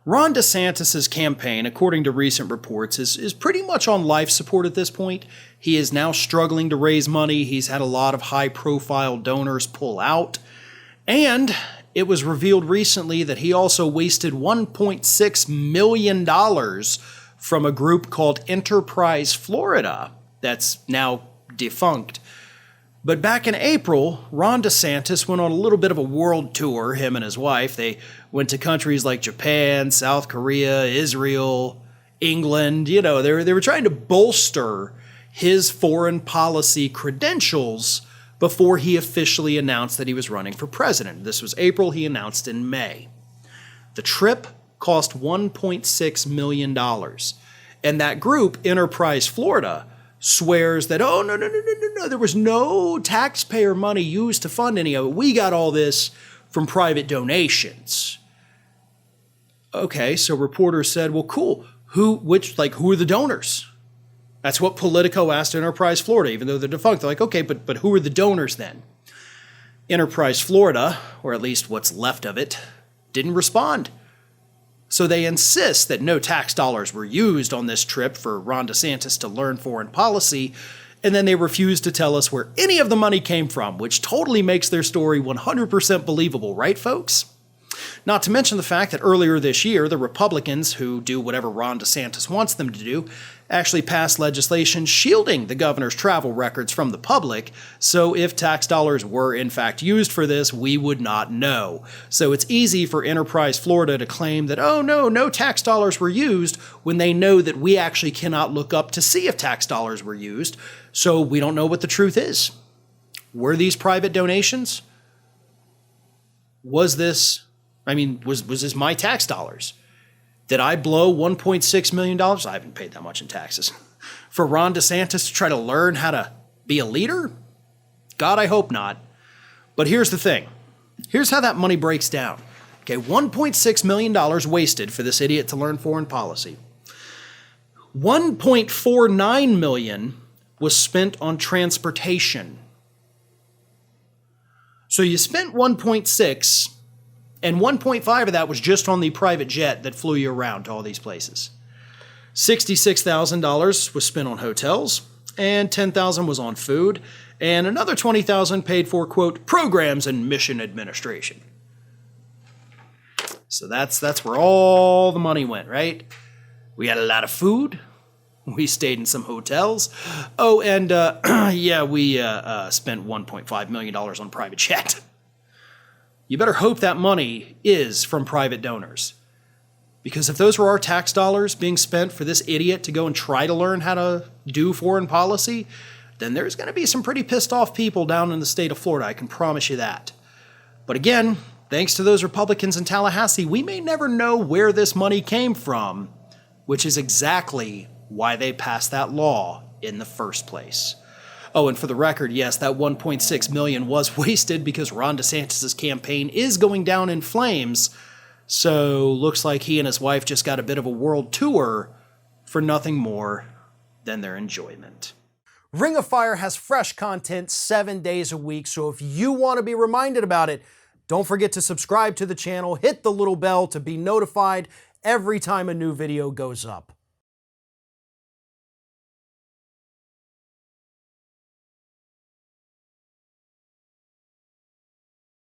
Ron DeSantis' campaign, according to recent reports, is pretty much on life support at this point. He is now struggling to raise money. He's had a lot of high-profile donors pull out. And it was revealed recently that he also wasted $1.6 million from a group called Enterprise Florida that's now defunct. But back in April, Ron DeSantis went on a little bit of a world tour, him and his wife. They went to countries like Japan, South Korea, Israel, England. You know, they were trying to bolster his foreign policy credentials before he officially announced that he was running for president. This was April, he announced in May. The trip cost $1.6 million. And that group, Enterprise Florida, swears that, oh, no, there was no taxpayer money used to fund any of it. We got all this from private donations. Okay, so reporters said, well, cool. Who are the donors? That's what Politico asked Enterprise Florida, even though they're defunct. They're like, okay, but who are the donors then? Enterprise Florida, or at least what's left of it, didn't respond. So they insist that no tax dollars were used on this trip for Ron DeSantis to learn foreign policy, and then they refuse to tell us where any of the money came from, which totally makes their story 100% believable, right, folks? Not to mention the fact that earlier this year, the Republicans, who do whatever Ron DeSantis wants them to do, actually passed legislation shielding the governor's travel records from the public, so if tax dollars were in fact used for this, we would not know. So it's easy for Enterprise Florida to claim that, oh no tax dollars were used, when they know that we actually cannot look up to see if tax dollars were used, so we don't know what the truth is. Were these private donations? Was this my tax dollars? Did I blow $1.6 million? I haven't paid that much in taxes. For Ron DeSantis to try to learn how to be a leader? God, I hope not. But here's the thing. Here's how that money breaks down. Okay, $1.6 million wasted for this idiot to learn foreign policy. $1.49 million was spent on transportation. So you spent 1.6, and 1.5 of that was just on the private jet that flew you around to all these places. $66,000 was spent on hotels, and $10,000 was on food, and another $20,000 paid for, quote, programs and mission administration. So that's where all the money went, right? We had a lot of food. We stayed in some hotels. Oh, and we spent $1.5 million on private jet. You better hope that money is from private donors. Because if those were our tax dollars being spent for this idiot to go and try to learn how to do foreign policy, then there's going to be some pretty pissed off people down in the state of Florida, I can promise you that. But again, thanks to those Republicans in Tallahassee, we may never know where this money came from, which is exactly why they passed that law in the first place. Oh, and for the record, yes, that $1.6 million was wasted because Ron DeSantis' campaign is going down in flames. So looks like he and his wife just got a bit of a world tour for nothing more than their enjoyment. Ring of Fire has fresh content 7 days a week, so if you want to be reminded about it, don't forget to subscribe to the channel, hit the little bell to be notified every time a new video goes up.